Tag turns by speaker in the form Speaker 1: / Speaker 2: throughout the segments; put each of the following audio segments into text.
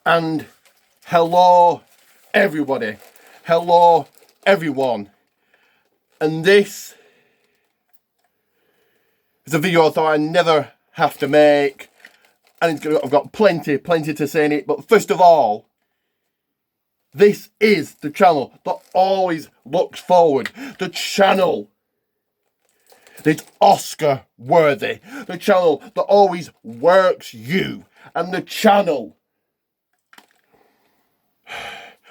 Speaker 1: And hello everybody, hello everyone, and this is a video I thought I'd never have to make, and I've got plenty to say in it. But first of all, this is the channel that always looks forward, the channel that's Oscar worthy, the channel that always works you, and the channel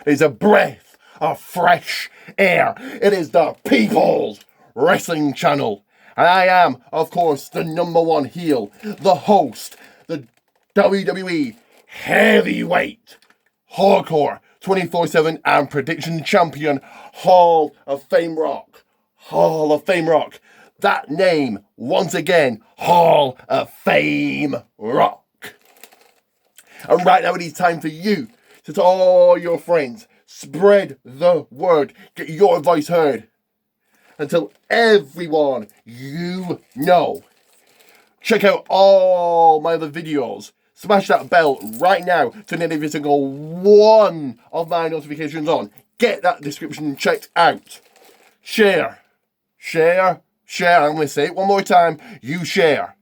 Speaker 1: is a breath of fresh air. It is the People's Wrestling Channel. And I am, of course, the #1 heel, the host, the WWE Heavyweight Hardcore 24/7 and Prediction Champion, Hall of Fame Rock. Hall of Fame Rock. That name, once again, Hall of Fame Rock. And right now it is time for you to all your friends, spread the word, get your voice heard, and tell everyone you know. Check out all my other videos. Smash that bell right now to turn every single one of my notifications on. Get that description checked out. Share. I'm going to say it one more time. You share.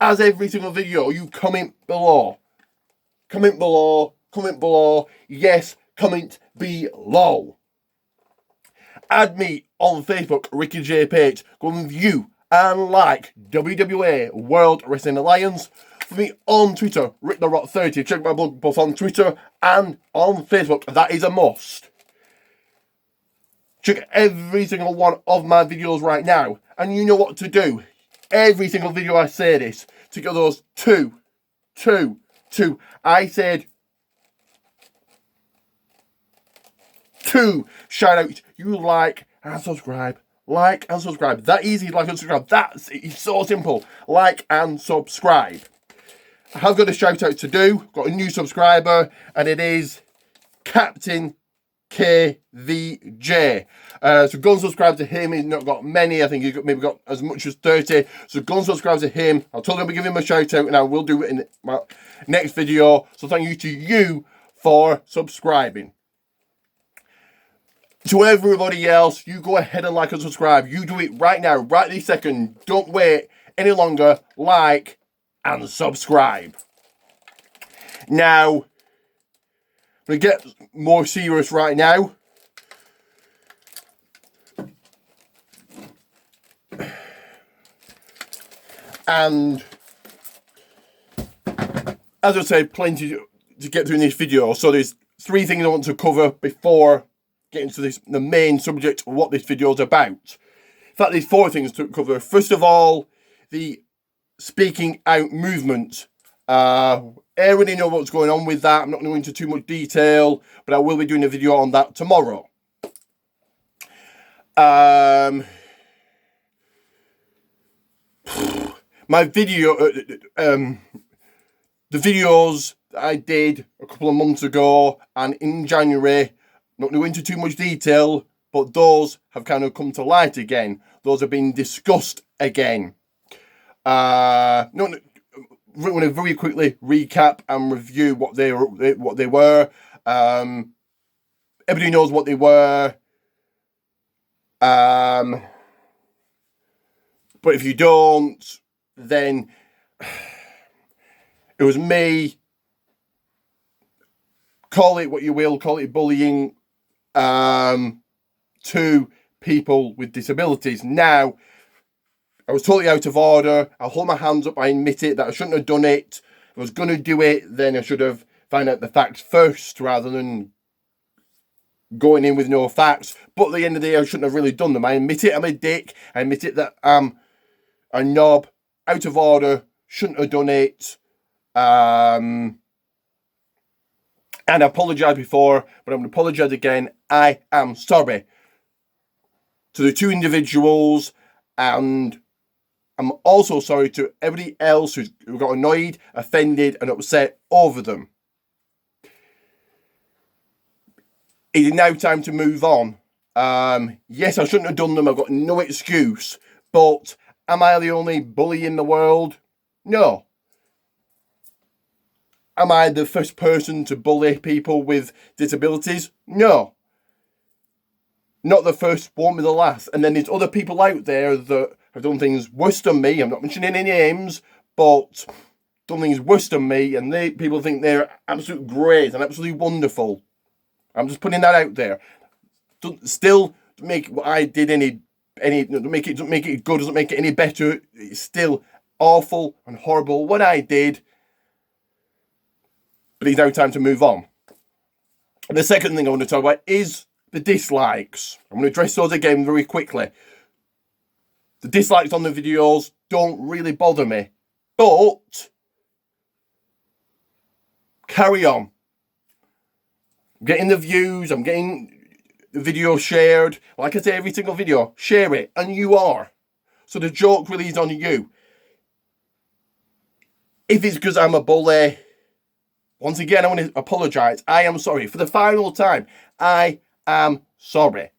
Speaker 1: As every single video, you comment below. Comment below. Yes, comment below. Add me on Facebook, Ricky J. Pate. Go and view and like WWA World Wrestling Alliance. For me on Twitter, RickTheRock30. Check my blog both on Twitter and on Facebook. That is a must. Check every single one of my videos right now. And you know what to do. Every single video I say this. To get those two. I said 2 shout outs. You like and subscribe. That easy, like and subscribe. It's so simple. Like and subscribe. I have got a shout out to do. Got a new subscriber, and it is Captain KVJ. So go and subscribe to him. He's not got many. I think he's maybe got as much as 30. So go and subscribe to him. I'll totally give him a shout out, and I will do it in my next video. So thank you to you for subscribing. To everybody else, you go ahead and like and subscribe. You do it right now, right this second. Don't wait any longer. Like and subscribe. Now, I'm going to get more serious right now. And as I said, plenty to get through in this video. So there's 3 things I want to cover before getting to the main subject of what this video is about. In fact, there's 4 things to cover. First of all, the speaking out movement. I already know what's going on with that. I'm not going to go into too much detail, but I will be doing a video on that tomorrow. My video, the videos that I did a couple of months ago and in January, not going to go into too much detail, but those have kind of come to light again. Those have been discussed again. I want to very quickly recap and review what they were. Everybody knows what they were. But if you don't, then it was me, call it what you will, call it bullying, to people with disabilities. Now, I was totally out of order. I'll hold my hands up. I admit it, that I shouldn't have done it. If I was going to do it, then I should have found out the facts first rather than going in with no facts. But at the end of the day, I shouldn't have really done them. I admit it, I'm a dick. I admit it that I'm a knob, out of order, shouldn't have done it. And I apologise before, but I'm going to apologise again. I am sorry to the two individuals, and I'm also sorry to everybody else who got annoyed, offended, and upset over them. It is now time to move on. Yes, I shouldn't have done them. I've got no excuse. But am I the only bully in the world? No. Am I the first person to bully people with disabilities? No. Not the first, won't be the last. And then there's other people out there that have done things worse than me. I'm not mentioning any names, but done things worse than me, and people think they're absolutely great and absolutely wonderful. I'm just putting that out there. Still, make what I did any doesn't make it good, doesn't make it any better. It's still awful and horrible what I did. But it's now time to move on. And the second thing I want to talk about is the dislikes. I'm going to address those again very quickly. The dislikes on the videos don't really bother me, but carry on. I'm getting the views, I'm getting the video shared. Like I say, every single video, share it, and you are. So the joke really is on you. If it's because I'm a bully, once again, I want to apologise. I am sorry. For the final time, I am sorry.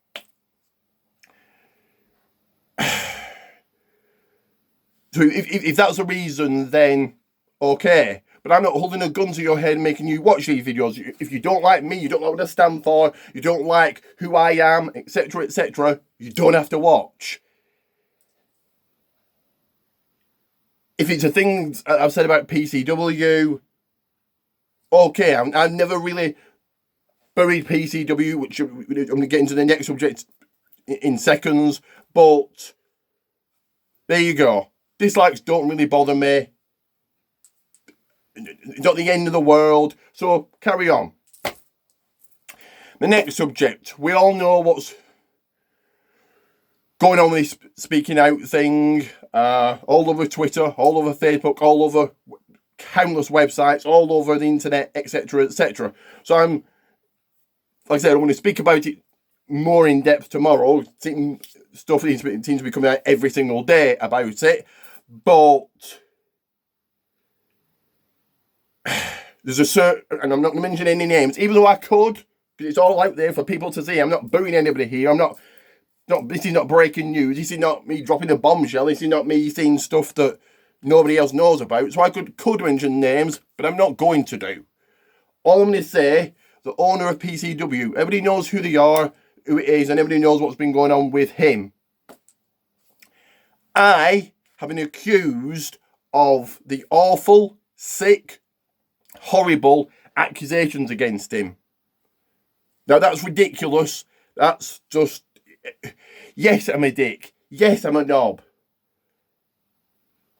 Speaker 1: So if that's the reason, then okay. But I'm not holding a gun to your head and making you watch these videos. If you don't like me, you don't know what I stand for, you don't like who I am, etc., etc., you don't have to watch. If it's the things I've said about PCW, okay, I've never really buried PCW, which I'm going to get into the next subject in seconds, but there you go. Dislikes don't really bother me. It's not the end of the world, so carry on. The next subject. We all know what's going on with this speaking out thing. All over Twitter, all over Facebook, all over countless websites, all over the internet, etc., etc. So like I said, I want to speak about it more in depth tomorrow. Stuff seems to be coming out every single day about it, but there's a certain, and I'm not going to mention any names, even though I could, but it's all out there for people to see. I'm not booing anybody here. This is not breaking news. This is not me dropping a bombshell. This is not me saying stuff that nobody else knows about. So I could mention names, but I'm not going to do. All I'm going to say, the owner of PCW, everybody knows who they are, who it is, and everybody knows what's been going on with him. I have been accused of the awful, sick, horrible accusations against him. Now that's ridiculous. That's just, yes, I'm a dick. Yes, I'm a knob.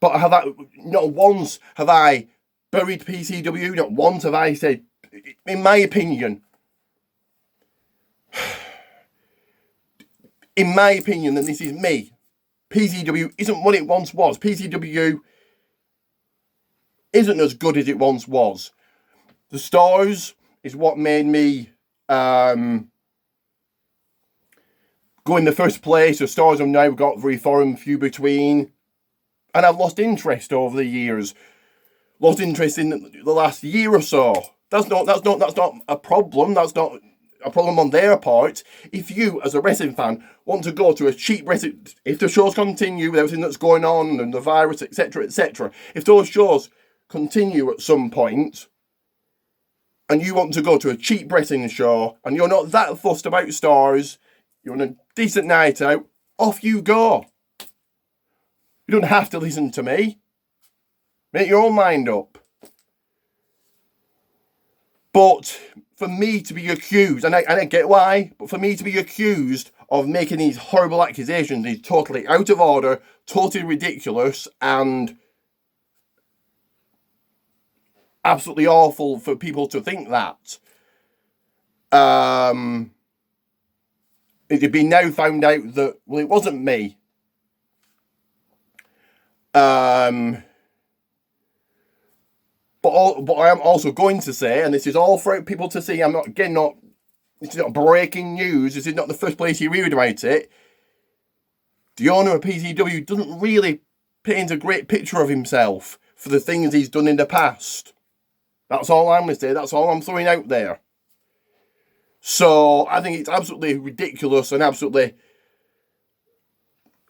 Speaker 1: But not once have I buried PCW. Not once have I said, in my opinion, and this is me, PCW isn't what it once was. PCW isn't as good as it once was. The stars is what made me go in the first place. The stars have now got very far and few between, and I've lost interest over the years. Lost interest in the last year or so. That's not a problem. That's not a problem on their part. If you, as a wrestling fan, want to go to a cheap wrestling, if the shows continue with everything that's going on and the virus, etc., etc., if those shows continue at some point, and you want to go to a cheap wrestling show, and you're not that fussed about stars, you're on a decent night out, off you go. You don't have to listen to me. Make your own mind up. But for me to be accused, and I get why, but for me to be accused of making these horrible accusations is totally out of order, totally ridiculous, and absolutely awful for people to think that. It had been now found out that, well, it wasn't me. But I am also going to say, and this is all for people to see, this is not breaking news, this is not the first place you read about it. The owner of PCW doesn't really paint a great picture of himself for the things he's done in the past. That's all I'm going to say, that's all I'm throwing out there. So I think it's absolutely ridiculous and absolutely...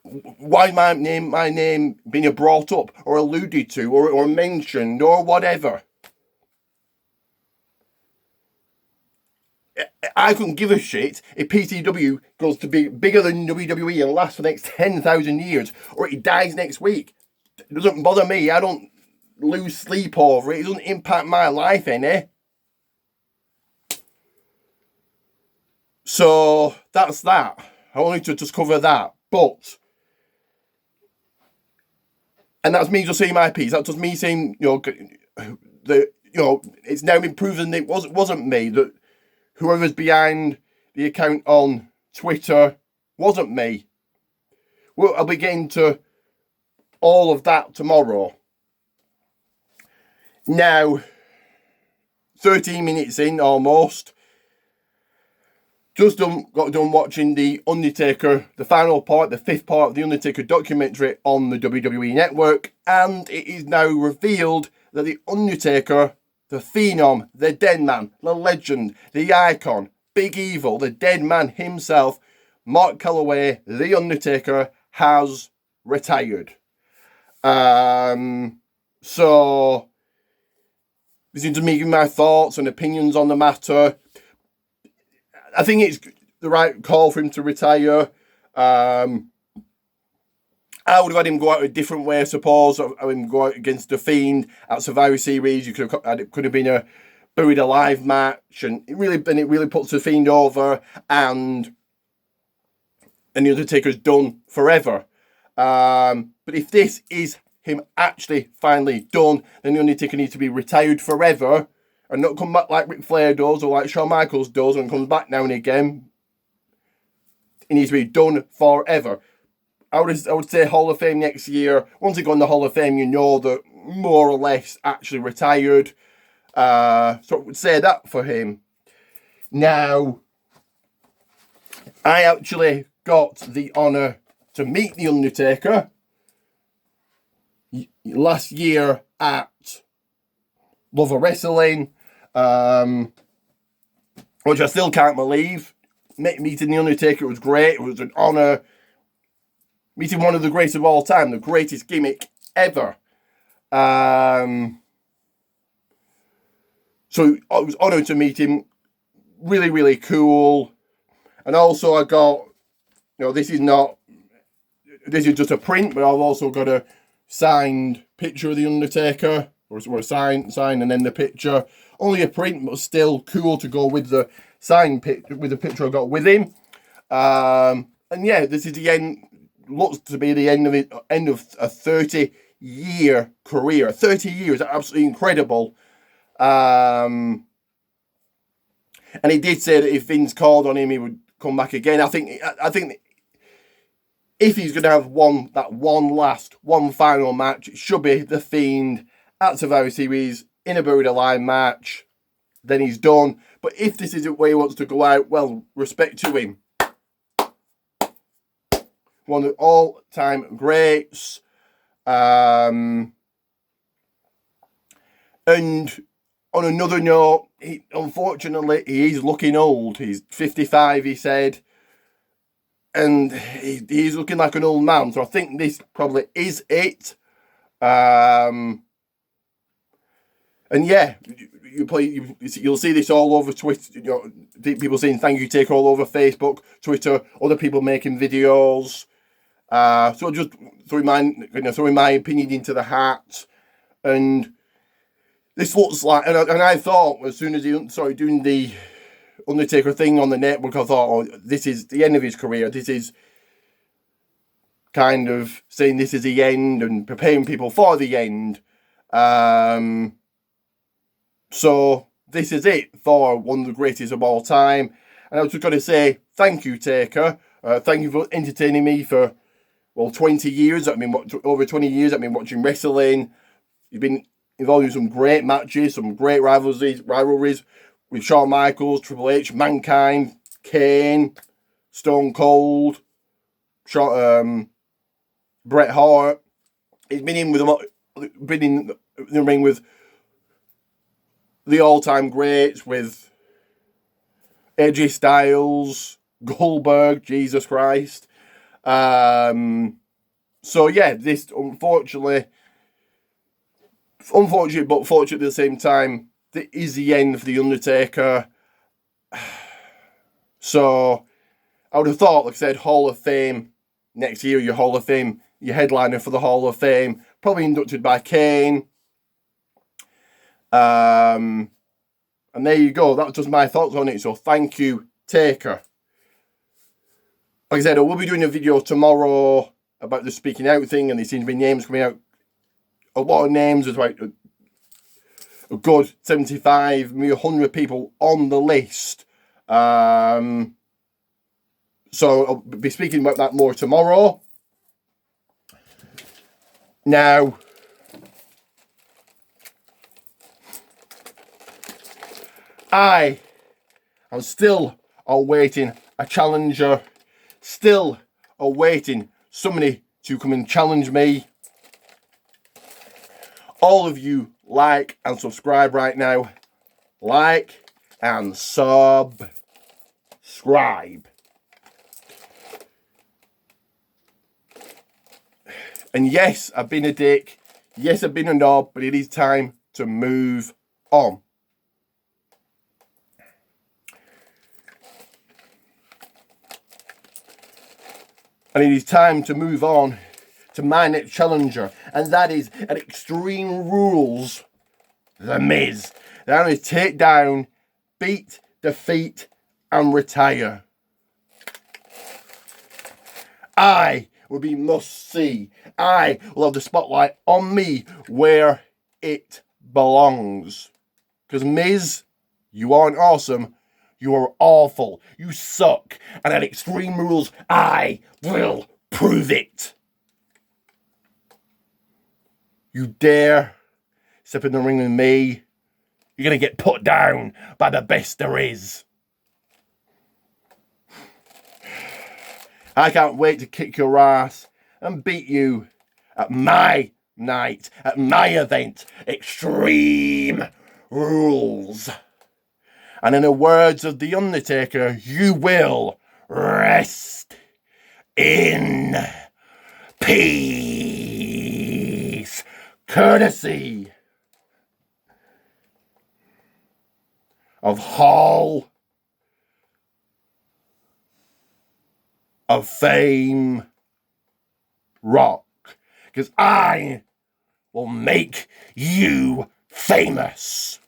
Speaker 1: Why my name being brought up or alluded to or mentioned or whatever? I couldn't give a shit if PCW goes to be bigger than WWE and lasts for the next 10,000 years, or it dies next week. It doesn't bother me. I don't lose sleep over it. It doesn't impact my life any. So that's that. I wanted to just cover that. But... And that's me just saying my piece. That's just me saying, it's now been proven that it wasn't me, that whoever's behind the account on Twitter wasn't me. Well, I'll be getting to all of that tomorrow. Now, 13 minutes in almost. Just got done watching The Undertaker, the final part, the 5th part of The Undertaker documentary on the WWE Network, and it is now revealed that The Undertaker, the Phenom, the Dead Man, the Legend, the Icon, Big Evil, the Dead Man himself, Mark Calloway, The Undertaker, has retired. So, this is me giving my thoughts and opinions on the matter. I think it's the right call for him to retire. I would have had him go out a different way, I suppose. Have him go out against The Fiend at Survivor Series. It could have been a Buried Alive match, and it really puts The Fiend over, and The Undertaker's done forever. But if this is him actually finally done, then The Undertaker needs to be retired forever. And not come back like Ric Flair does or like Shawn Michaels does and comes back now and again. It needs to be done forever. I would say Hall of Fame next year. Once you go in the Hall of Fame, you know that more or less actually retired. So I would say that for him. Now, I actually got the honour to meet The Undertaker last year at Love of Wrestling. Which I still can't believe. Meeting The Undertaker was great. It was an honour. Meeting one of the greatest of all time, the greatest gimmick ever. So I was honoured to meet him. Really, really cool. And also I got, this is just a print, but I've also got a signed picture of The Undertaker. Or a sign and then the picture. Only a print, but still cool to go with the signed picture, with the picture I got with him. And yeah, this is the end. Looks to be the end of a 30-year career. 30 years, absolutely incredible. And he did say that if Vince called on him, he would come back again. I think if he's going to have one final match, it should be The Fiend at Survivor Series in a Buried Alive match. Then he's done. But if this is the way he wants to go out, well, respect to him. One of the all-time greats. And on another note, unfortunately, he is looking old. He's 55, he said. And he's looking like an old man. So I think this probably is it. And yeah, you'll see this all over Twitter. People saying thank you, Taker, all over Facebook, Twitter, other people making videos. So just throwing my opinion into the hat, and this looks like, and I thought as soon as he started doing the Undertaker thing on the network, I thought, oh, this is the end of his career. This is kind of saying this is the end and preparing people for the end. So this is it for one of the greatest of all time. And I was just going to say thank you, Taker. Thank you for entertaining me for, 20 years. Over 20 years I've been watching wrestling. You've been involved in some great matches, some great rivalries with Shawn Michaels, Triple H, Mankind, Kane, Stone Cold, Bret Hart. He's been in the ring with the all-time greats, with AJ Styles, Goldberg, Jesus Christ. So yeah, this unfortunately but fortunate at the same time, this is the end for the Undertaker. So I would have thought, like I said, Hall of Fame next year. Your Hall of Fame, your headliner for the Hall of Fame, probably inducted by Kane. And there you go. That's just my thoughts on it. So thank you, Taker. Like I said, I will be doing a video tomorrow about the speaking out thing, and there seems to be names coming out. A lot of names. There's like a good 75, maybe 100 people on the list. So I'll be speaking about that more tomorrow. Now, I am still awaiting a challenger. Still awaiting somebody to come and challenge me. All of you like and subscribe right now. Like and subscribe. And yes, I've been a dick. Yes, I've been a knob, but it is time to move on. And it is time to move on to my next challenger, and that is at Extreme Rules, The Miz. They're going to take down, beat, defeat, and retire. I will be must see. I will have the spotlight on me where it belongs. Because Miz, you aren't awesome. You are awful. You suck. And at Extreme Rules, I will prove it. You dare step in the ring with me, you're going to get put down by the best there is. I can't wait to kick your ass and beat you at my night, at my event, Extreme Rules. And in the words of The Undertaker, you will rest in peace. Courtesy of Hall of Fame Rock. Because I will make you famous.